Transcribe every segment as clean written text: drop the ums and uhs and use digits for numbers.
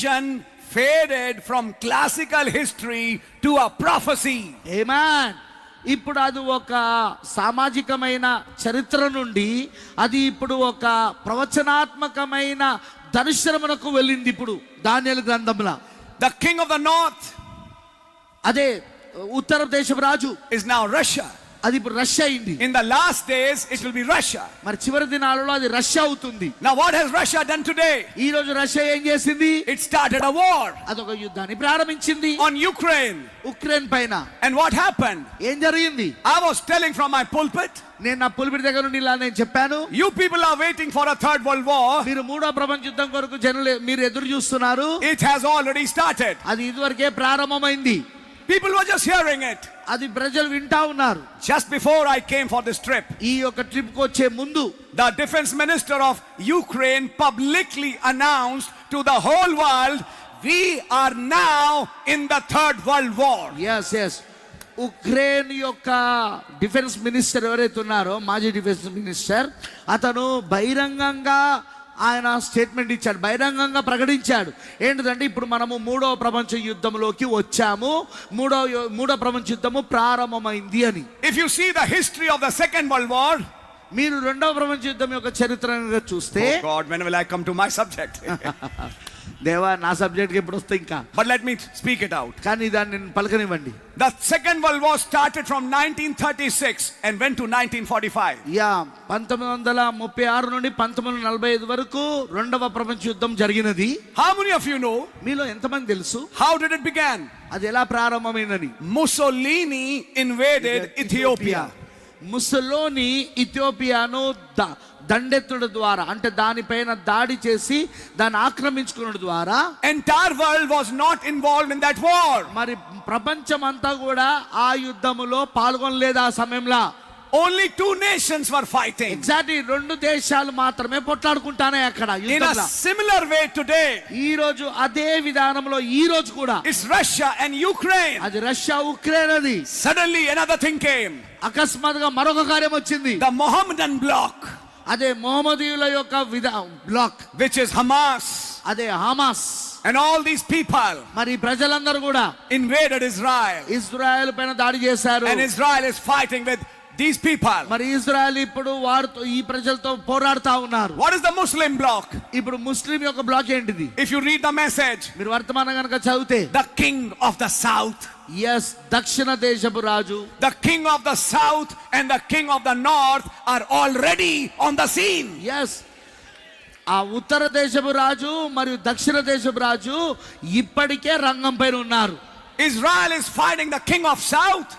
vision faded from classical history to a prophecy. Amen. ఇప్పుడు అది ఒక సామాజికమైన చరిత్ర నుండి అది ఇప్పుడు ఒక ప్రవచనాత్మకమైన దర్శనమునకు వెళ్ళింది. ఇప్పుడు దానియేలు గ్రంథంలో The king of the north, అదే ఉత్తర దేశపు రాజు, is now Russia. అది ఇప్పుడు రష్యా అయింది. In the last days it will be Russia. మరి చివరి దినాలలో అది రష్యా అవుతుంది. Now what has Russia done today? ఈ రోజు రష్యా ఏం చేసింది? It started a war. అదొక యుద్ధాన్ని ప్రారంభించింది on Ukraine. ఉక్రెయిన్ పైన. And what happened? ఏం జరిగింది? I was telling from my pulpit. నేను నా పుల్పిట్ దగ్గర నుండి ఇలా నేను చెప్పాను. You people are waiting for a third world war. మీరు మూడో ప్రపంచ యుద్ధం కొరకు జనులు మీరు ఎదురు చూస్తున్నారు. It has already started. అది ఇదివరకే ప్రారంభమైంది. People were just hearing it. అది ప్రజలు వింటా ఉన్నారు. Just before I came for this trip, ఈ యొక్క ట్రిప్ కు వచ్చే ముందు the defense minister of Ukraine publicly announced to the whole world, we are now in the third world war. yes Ukraine యొక్క డిఫెన్స్ మినిస్టర్ ఎవరైతే ఉన్నారో, మాజీ defence minister, అతను బహిరంగంగా ఆయన స్టేట్మెంట్ ఇచ్చాడు, బహిరంగంగా ప్రకటించాడు. ఏంటిదంటే ఇప్పుడు మనము మూడో ప్రపంచ యుద్ధంలోకి వచ్చాము, మూడో ప్రపంచ యుద్ధము ప్రారంభమైంది అని. If you see the history of the second world war, మీరు రెండవ ప్రపంచ యుద్ధం యొక్క చరిత్రను చూస్తే, oh God, when will I come to my subject? దేవా, నా సబ్జెక్ట్ కి ఎప్పుడు వస్తాయి ఇంకా? But let me speak it out. కానీ దాన్ని పలకనివ్వండి. The second world war started from 1936 and went to 1945. 1936 నుండి 1945 వరకు రెండవ ప్రపంచ యుద్ధం జరిగినది. How many of you know? మీలో ఎంతమంది తెలుసు How did it begin? అది ఎలా ప్రారంభమైందని? Mussolini invaded Ethiopia. ముస్సోలిని ఇథియోపియాను దండెత్తుడు ద్వారా, అంటే దానిపైన దాడి చేసి దాన్ని ఆక్రమించుకున్న ద్వారా entire world was not involved in that war. మరి ప్రపంచం అంతా కూడా ఆ యుద్ధములో పాల్గొనలేదు. ఆ సమయంలో only two nations were fighting. Exactly రెండు దేశాలు మాత్రమే పోట్లాడుకుంటానే అక్కడ యుద్ధంలో. In a similar way today, ఈ రోజు అదే విధానంలో ఈ రోజు కూడా it's Russia and Ukraine. అది రష్యా ఉక్రెయిన్. అది suddenly another thing came. అకస్మాత్తుగా మరొక కార్యం వచ్చింది. The Mohammedan bloc, అదే మొహమ్మదీయుల యొక్క బ్లాక్, which is Hamas, అదే Hamas, and all these people మరి ప్రజలందరూ కూడా invaded Israel. ఇజ్రాయెల్ పైన దాడి చేశారు. And Israel is fighting with these people. మరి ఇజ్రాయెల్ ఇప్పుడు వారితో, ఈ ప్రజలతో పోరాడుతా ఉన్నారు. What is the Muslim bloc? ఇప్పుడు ముస్లిం యొక్క బ్లాక్ ఏంటిది? If you read the message, మీరు వర్తమానం గనుక చదివితే, the king of the south, దక్షిణ దేశపు రాజు, the king of the south and the king of the north are already on the scene. ఆ ఉత్తర దేశపు రాజు మరియు దక్షిణ దేశపు రాజు ఇప్పటికే రంగం పైన ఉన్నారు. Israel is fighting the king of south.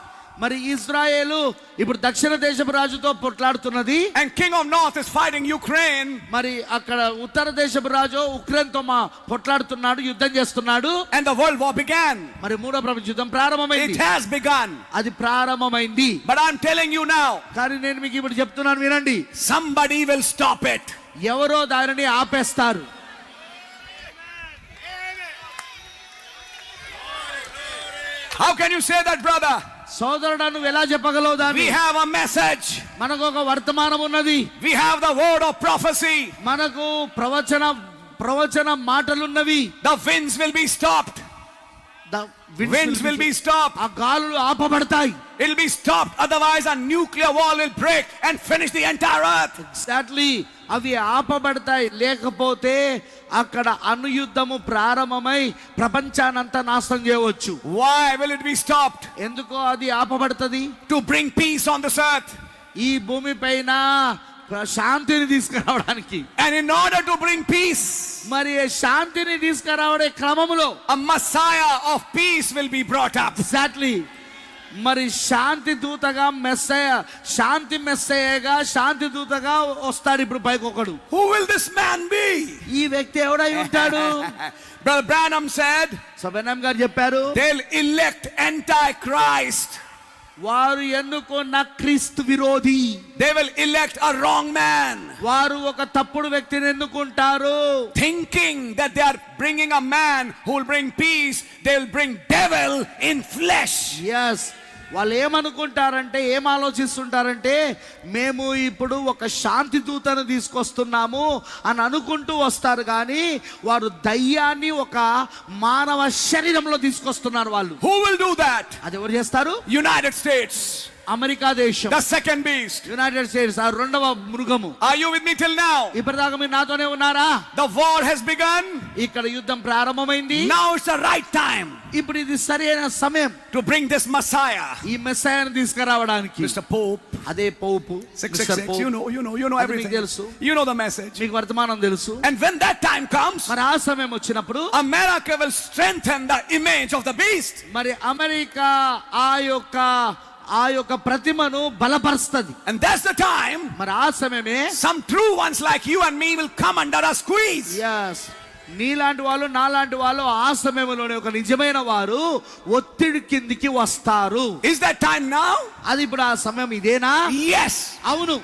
మరి ఇజ్రాయేలు ఇప్పుడు దక్షిణ దేశపు రాజుతో పోట్లాడుతున్నది. And king of north is fighting Ukraine. మరి అక్కడ ఉత్తర దేశపు రాజు ఉక్రెయిన్ తో పోట్లాడుతున్నాడు, యుద్ధం చేస్తున్నాడు. And the world war began. మరి మూడో ప్రపంచ యుద్ధం ప్రారంభమైంది. It has begun. అది ప్రారంభమైంది. But I'm telling you now, కానీ నేను మీకు ఇప్పుడు చెప్తున్నాను, వినండి. somebody will stop it. ఎవరో దానిని ఆపేస్తారు. How can you say that, brother? సోదరుడా, నువ్వు ఎలా చెప్పగలవు దాన్ని? We have a message. మనకు ఒక వర్తమానం ఉన్నది. We have the word of prophecy. మనకు ప్రవచన మాటలున్నవి. The winds will be stopped. The winds will be stopped. ఆ గాలులు ఆపబడతాయి. It will be stopped, otherwise a nuclear wall will break and finish the entire earth. Exactly. అవి ఆపబడతాయి, లేకపోతే అక్కడ అణుయుద్ధము ప్రారంభమై ప్రపంచానంతా నాశనం చేయవచ్చు. Why will it be stopped? ఎందుకో అది ఆపబడుతుంది? To bring peace on this earth. ఈ భూమి పైన శాంతిని తీసుకురావడానికి. And in order to bring peace, మరి శాంతిని తీసుకురావడే క్రమములో a Messiah of peace will be brought up. Exactly. మరి శాంతి దూతగా శాంతి మెస్సయ్యగా శాంతి దూతగా వస్తాడు ఇప్పుడు పైకి ఒకడు. Who will this man be? ఈ వ్యక్తి ఎవడై ఉంటాడు? Brother Branham said, సబెనామ్ గారు చెప్పారు, they'll elect antichrist. వారు ఎన్నుకున్న క్రీస్తు విరోధి. They will elect a wrong man. వారు ఒక తప్పుడు వ్యక్తిని ఎన్నుకుంటారు. Thinking that they are bringing a man who will bring peace, they will bring devil in flesh. వాళ్ళు ఏమనుకుంటారంటే, ఏం ఆలోచిస్తుంటారంటే, మేము ఇప్పుడు ఒక శాంతి దూతను తీసుకొస్తున్నాము అని అనుకుంటూ వస్తారు. కానీ వారు దయ్యాన్ని ఒక మానవ శరీరంలో తీసుకొస్తున్నారు. వాళ్ళు Who will do that? అది ఎవరు చేస్తారు? United States, అమెరికా దేశం, the second beast. United states, ఆ రెండవ మృగము. Are you with me till now? ఇప్పటిదాకా మీరు నాతోనే ఉన్నారా? The war has begun. ఇక్కడ యుద్ధం ప్రారంభమైంది. Now it's the right time ఇప్పుడు ఇది సరైన సమయం to bring this Messiah. ఈ మెస్సయాను తీసుకురావడానికి. Mr. Pope, అదే పోపు, 666, you know అది మీకు everything. తెలుసు. You know the message. మీకు వర్తమానం తెలుసు. And when that time comes, మరి ఆ సమయం వచ్చినప్పుడు America will strengthen the image of the beast. మరి అమెరికా ఆ యొక్క ప్రతిమను బలపరుస్తుంది. And that's the time మరి ఆ సమయమే some true ones like you and me will come under a squeeze. yes నీలాంటి వాళ్ళు, నాలాంటి వాళ్ళు ఆ సమయంలోనే ఒక నిజమైన వారు ఒత్తిడి కిందికి వస్తారు. Is that time now? అది ఇప్పుడు ఆ సమయం ఇదేనా? Yes. అవును.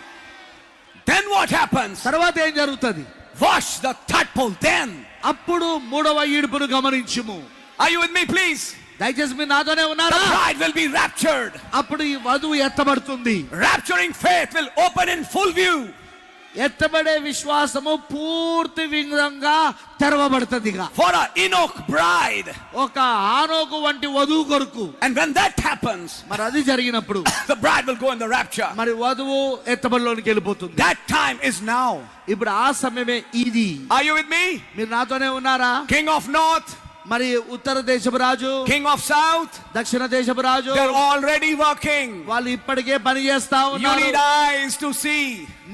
Then what happens? తర్వాత ఏం జరుగుతుంది? Watch the third pole then. అప్పుడు మూడవ ఈడుపును గమనించుము. Are you with me, please? దయచేసి మీరు నాతోనే The ఉన్నారా? bride will be raptured. అప్పుడు ఈ వధువు ఎత్తబడుతుంది. Rapturing faith will open in full view. ఎత్తబడే విశ్వాసము పూర్తి విధంగా తెరవబడుతుందిగా. For a Enoch bride. ఒక ఆనోకు వంటి వధువు కొరకు. And when that happens, మరి అది జరిగినప్పుడు the bride will go in the rapture. మరి వధువు ఎత్తబడిలోనికి వెళ్ళిపోతుంది. That time is now. ఇప్పుడు ఆ సమయమే ఇది. Are you with me? మీరు నాతోనే ఉన్నారా? King of North, మరి ఉత్తర దేశపు రాజు, King of South, దక్షిణ దేశపు రాజు, they're already working. వాళ్ళు ఇప్పటికే పని చేస్తా You ఉన్నారు. need eyes to see.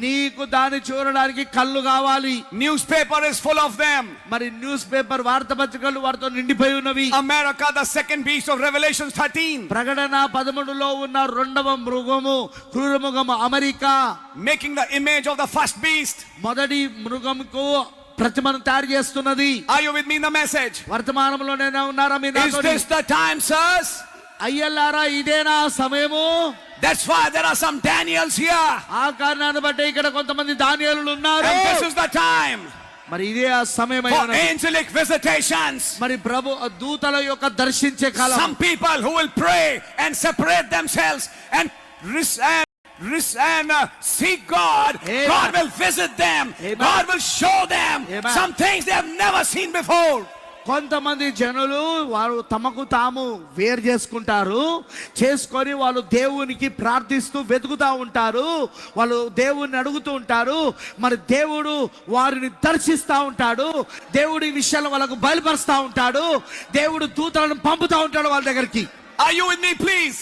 నీకు దాన్ని చూడడానికి కళ్ళు కావాలి. Newspaper is full of them. మరి న్యూస్ పేపర్, వార్తాపత్రికలు వారితో నిండిపోయి ఉన్నవి. America, the second beast of Revelation 13, ప్రకటన 13లో ఉన్న రెండవ మృగము, క్రూర మృగము America, making the image of the first beast. మొదటి మృగముకు ప్రతిమను తయారు చేస్తున్నది. Are you with me in the message? వర్తమానంలోనే ఉన్నారా? మీ Is నాతోని? this the time, sirs? అయ్యలారా, ఇదేనా సమయము? That's why there are some Daniels here. ఆ కారణాన్ని బట్టి ఇక్కడ కొంతమంది దానియేలులు ఉన్నారు. And this is the time మరి ఇదే ఆ సమయమై for ఉన్నది. angelic visitations. మరి ప్రభు దూతల యొక్క దర్శించే కాలం. Some people who will pray and separate themselves and seek God. Amen. God will visit them. Amen. God will show them Amen. some things they have never seen before. కొంతమంది జనులు వారు తమకు తాము వేరు చేసుకొని వాళ్ళు దేవునికి ప్రార్థిస్తూ వెతుకుతూ ఉంటారు. వాళ్ళు దేవుణ్ణి అడుగుతూ ఉంటారు. మరి దేవుడు వారిని దర్శిస్తూ ఉంటాడు. దేవుడి విషయాలు వాళ్ళకు బయలుపరుస్తూ ఉంటాడు. దేవుడు దూతలను పంపుతూ ఉంటాడు వాళ్ళ దగ్గరికి. Are you with me, please?